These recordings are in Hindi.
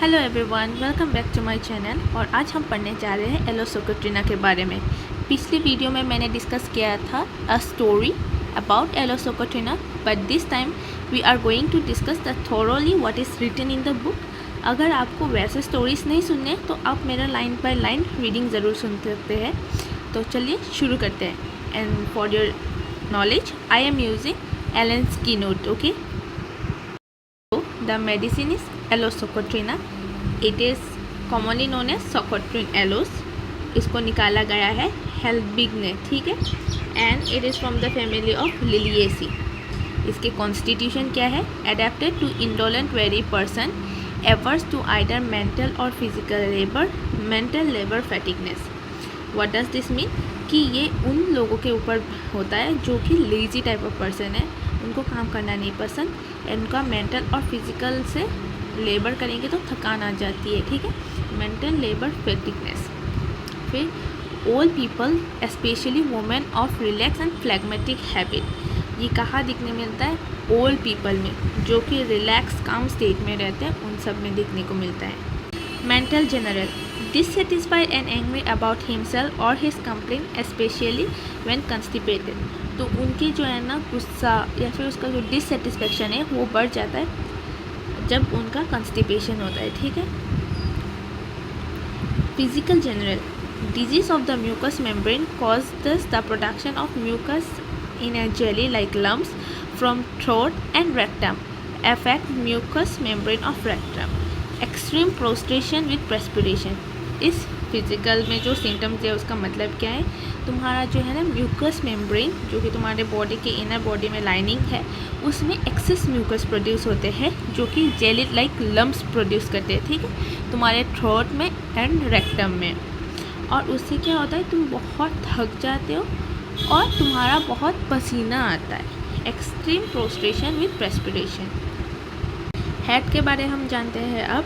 Hello everyone, welcome back to my channel. और आज हम पढ़ने जा रहे हैं एलोसोकोट्रिना के बारे में। पिछली वीडियो में मैंने डिस्कस किया था a story about aloe socotrina, but this time we are going to discuss the thoroughly what is written in the book. अगर आपको वैसे स्टोरीज नहीं सुनने तो आप मेरा लाइन बाय लाइन रीडिंग ज़रूर सुन सकते हैं। तो चलिए शुरू करते हैं। And for your knowledge I am using Allen's की note. Okay, the medicine is aloe socotrina. It is commonly known as Socotrine aloes. इसको निकाला गया है हेल्बिग ने, ठीक है, and it is from the family of Liliaceae. इसके कॉन्स्टिट्यूशन क्या है? Adapted to indolent very person, averse to either mental और physical labour, mental labour fatigueness. What does this mean? कि ये उन लोगों के ऊपर होता है जो कि लेजी टाइप ऑफ पर्सन है, उनको काम करना नहीं पसंद, उनका मेंटल और फिजिकल से लेबर करेंगे तो थकान आ जाती है, ठीक है, मेंटल लेबर फैटिगनेस. फिर old people specially women of relax and phlegmatic habit. ये कहाँ दिखने मिलता है? ओल्ड पीपल में, जो कि रिलैक्स काम स्टेट में रहते हैं, उन सब में दिखने को मिलता है. Mental general, dissatisfied and angry about himself or his complaint especially when constipated. तो उनकी जो है ना गुस्सा या फिर उसका जो डिससेटिस्फेक्शन है वो बढ़ जाता है जब उनका कंस्टिपेशन होता है, ठीक है. Physical general, disease of the mucous membrane causes the production of mucus in a jelly like lumps from throat and rectum, affect mucous membrane of rectum. Extreme prostration with perspiration. इस फिजिकल में जो सिम्टम्स है उसका मतलब क्या है? तुम्हारा जो है ना म्यूकस मेम्ब्रेन, जो कि तुम्हारे बॉडी के इनर बॉडी में लाइनिंग है, उसमें एक्सेस म्यूकस प्रोड्यूस होते हैं जो कि जेली लाइक लम्प्स प्रोड्यूस करते हैं, ठीक है, तुम्हारे थ्रोट में एंड रेक्टम में. और उससे क्या होता है? तुम बहुत थक जाते हो और तुम्हारा बहुत पसीना आता है. Extreme prostration with perspiration. Head के बारे हम जानते हैं अब.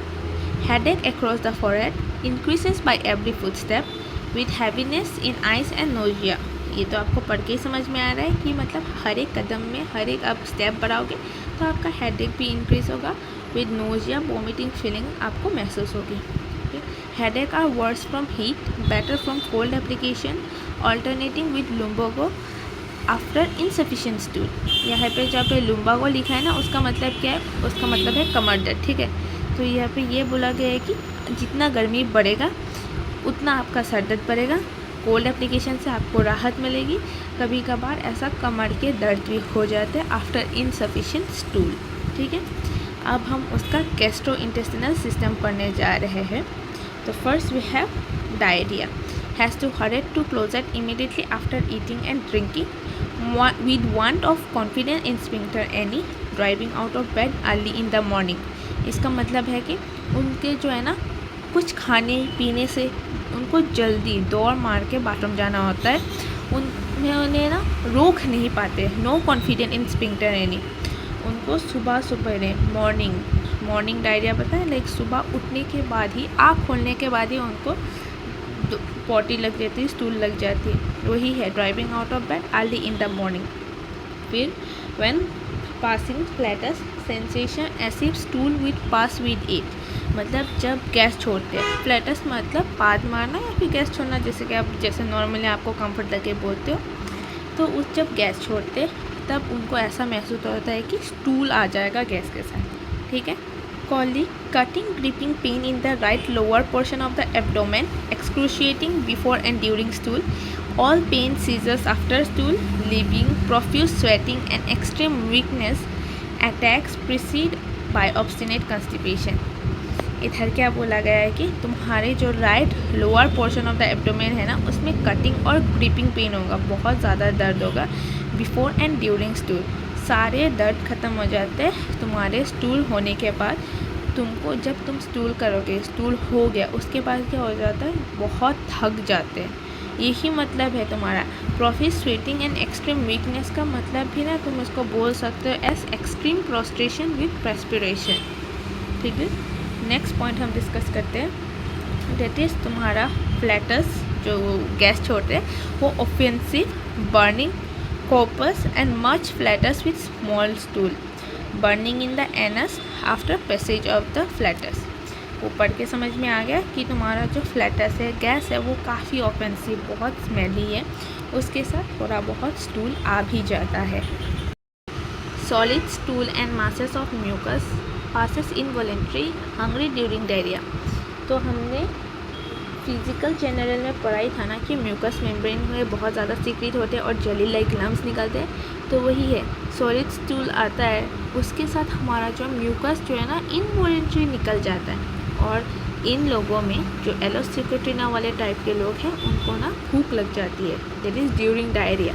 Headache across the forehead increases by every footstep with heaviness in eyes and nausea. ये तो आपको पढ़ के ही समझ में आ रहा है कि मतलब हर एक कदम में हर एक आप स्टेप बढ़ाओगे तो आपका हेडेक भी इंक्रीज होगा. विद नोजिया, वॉमिटिंग फीलिंग आपको महसूस होगी. Headache are worse from heat, better from cold application, alternating with lumbago after insufficient stool. यहाँ पे जहाँ पे लुम्बागो लिखा है ना, उसका मतलब क्या है? उसका मतलब है कमर दर्द, ठीक है. तो यहाँ पे ये बोला गया है कि जितना गर्मी बढ़ेगा उतना आपका सर दर्द बढ़ेगा. कोल्ड एप्लीकेशन से आपको राहत मिलेगी. कभी कभार ऐसा कमर के दर्द भी हो जाते हैं आफ्टर इनसफिशिएंट स्टूल, ठीक है. अब हम उसका गैस्ट्रोइंटेस्टिनल सिस्टम पढ़ने जा रहे हैं. तो first we have diarrhoea. Has to hurry to closet immediately after eating and drinking, with want of confidence in sphincter any, driving out of bed early in the morning. इसका मतलब है कि उनके जो है ना कुछ खाने पीने से उनको जल्दी दौड़ मार के बाथरूम जाना होता है. उन्हें ना रोक नहीं पाते. No confident in sphincter any. उनको सुबह सुबह मॉर्निंग डायरिया पता है, लाइक सुबह उठने के बाद ही, आँख खोलने के बाद ही उनको पॉटी लग जाती है, स्टूल लग जाती है. वही है driving out of bed early in the morning. फिर when passing flatus sensation as if stool with pass with it. मतलब जब गैस छोड़ते हैं, फ्लैटस मतलब पाद मारना या फिर गैस छोड़ना, जैसे कि आप जैसे नॉर्मली आपको कंफर्ट लगे बोलते हो. तो उस जब गैस छोड़ते तब उनको ऐसा महसूस होता है कि स्टूल आ जाएगा गैस के साथ, ठीक है. Colic, cutting, gripping pain in the right lower portion of the abdomen, excruciating before and during stool, all pain seizures after stool, leaving profuse sweating and extreme weakness. Attacks preceded by obstinate constipation. इधर क्या बोला गया है कि तुम्हारे जो right lower portion of the abdomen है ना, उसमें कटिंग और ग्रिपिंग पेन होगा, बहुत ज़्यादा दर्द होगा. बिफोर एंड ड्यूरिंग स्टूल, सारे दर्द ख़त्म हो जाते हैं तुम्हारे स्टूल होने के बाद. तुमको जब तुम स्टूल करोगे, स्टूल हो गया, उसके बाद क्या हो जाता है? बहुत थक जाते हैं. यही मतलब है तुम्हारा. प्रोफिस स्वेटिंग एंड एक्सट्रीम वीकनेस का मतलब भी ना तुम इसको बोल सकते हो एज एक्सट्रीम प्रोस्ट्रेशन विथ प्रेस्पिरेशन, ठीक है. नेक्स्ट पॉइंट हम डिस्कस करते हैं. डेट इज़ तुम्हारा फ्लैटस जो गैस छोड़ते हैं वो offensive, burning, corpus and much flatus with small stool, burning in the anus after passage of the flatus. आपको पढ़ के समझ में आ गया कि तुम्हारा जो फ्लैटस है, गैस है, वो काफ़ी ऑफेंसिव, बहुत स्मेली है, उसके साथ थोड़ा बहुत स्टूल आ भी जाता है। Solid stool and masses of mucus passes involuntary hungry during diarrhoea. तो हमने फिजिकल जनरल में पढ़ाई था ना कि म्यूकस मेम्ब्रेन में बहुत ज़्यादा सीक्रेट होते हैं और जेली लाइक लम्स निकलते हैं, तो वही है, सॉलिड स्टूल आता है, उसके साथ हमारा जो म्यूकस जो है ना इनवॉलेंट्री निकल जाता है। और इन लोगों में जो एलोसिकोट्रिना वाले टाइप के लोग हैं उनको ना भूख लग जाती है, that is during diarrhoea.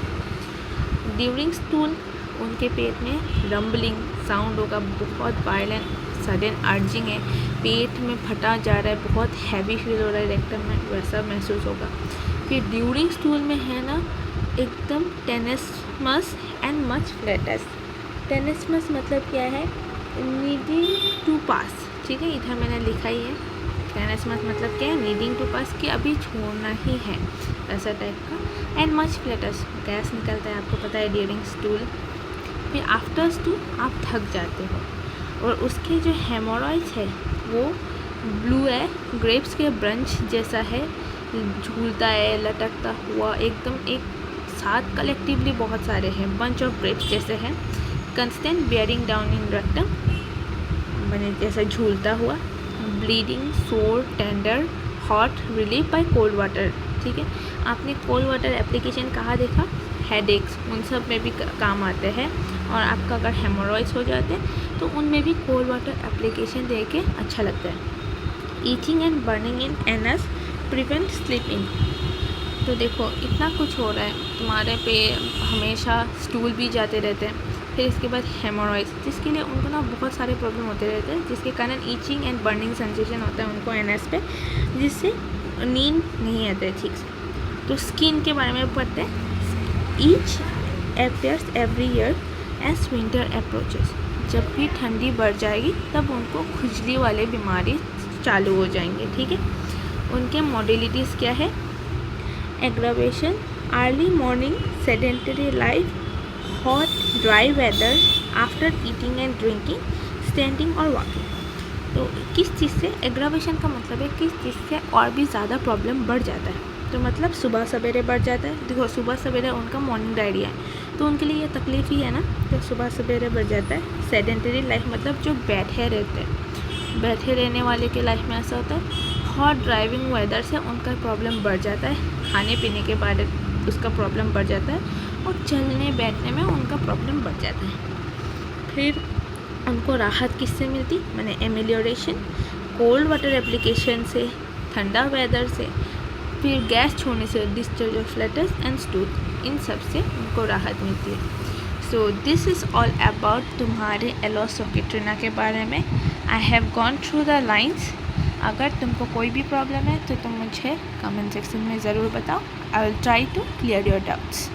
During stool उनके पेट में रंबलिंग साउंड होगा, बहुत वायलेंट सडन अर्जिंग है, पेट में फटा जा रहा है, बहुत हैवी फील हो रहा है, रेक्टम में वैसा महसूस होगा। फिर ड्यूरिंग स्टूल में है ना एकदम टेनेस्मस एंड मच फ्लैटस। टेनेस्मस मतलब क्या है, नीडिंग टू पास, ठीक है, इधर मैंने लिखा ही है। टेनेस्मस मतलब क्या है, नीडिंग टू पास, कि अभी छोड़ना ही है, ऐसा टाइप का। एंड मच फ्लैटस, गैस निकलता है, आपको पता है, ड्यूरिंग स्टूल। फिर आफ्टर स्टूल आप थक जाते हो, और उसके जो हेमोरॉइड्स है वो ब्लू है, ग्रेप्स के ब्रंच जैसा है, झूलता है, लटकता हुआ, एकदम एक साथ कलेक्टिवली बहुत सारे हैं, बंच ऑफ ग्रेप्स जैसे हैं, constant bearing down in rectum, मैंने जैसा झूलता हुआ, bleeding, sore, tender, hot, relief by cold water, ठीक है। आपने कोल्ड वाटर एप्लीकेशन कहाँ देखा, हेडेक्स, उन सब में भी काम आते हैं। और आपका अगर हेमोरॉइड्स हो जाते हैं तो उनमें भी कोल्ड वाटर एप्लीकेशन दे के अच्छा लगता है। Itching and burning in anus prevent sleeping. तो देखो इतना कुछ हो रहा है तुम्हारे पे, हमेशा स्टूल भी जाते रहते हैं, फिर इसके बाद हेमोरॉइड्स, जिसके लिए उनको ना बहुत सारे प्रॉब्लम होते रहते हैं, जिसके कारण ईचिंग एंड बर्निंग सेंसेशन होता है उनको एनएस पे, जिससे नींद नहीं आते ठीक से। तो स्किन के बारे में पढ़ते हैं। Each appears every year as winter approaches. जब भी ठंडी बढ़ जाएगी तब उनको खुजली वाले बीमारी चालू हो जाएंगे, ठीक है। उनके मॉडलिटीज़ क्या है, aggravation, early morning sedentary life, hot dry weather, after eating and drinking, standing और वॉकिंग। तो किस चीज़ से, एग्रावेशन का मतलब है किस चीज़ से और भी ज़्यादा प्रॉब्लम बढ़ जाता है, तो मतलब सुबह सवेरे बढ़ जाता है। देखो सुबह सवेरे उनका मॉर्निंग डायरिया है तो उनके लिए ये तकलीफ ही है ना, तो सुबह सवेरे बढ़ जाता है। सेडेंटरी लाइफ मतलब जो बैठे रहते हैं, बैठे रहने वाले के लाइफ में ऐसा होता है। हॉट ड्राइविंग वेदर से उनका प्रॉब्लम बढ़ जाता है, खाने पीने के बाद उसका प्रॉब्लम बढ़ जाता है, और चलने बैठने में उनका प्रॉब्लम बढ़ जाता है। फिर उनको राहत किससे मिलती, मैंने एमेलियोरेशन, कोल्ड वाटर एप्लीकेशन से, ठंडा वेदर से, फिर गैस छोड़ने से, discharge of flatus and stool, इन सब से उनको राहत मिलती है। So this is all about तुम्हारे एलोसिकोट्रिना के बारे में। I have gone through the lines. अगर तुमको कोई भी प्रॉब्लम है तो तुम मुझे कमेंट सेक्शन में ज़रूर बताओ। I will try to clear your doubts.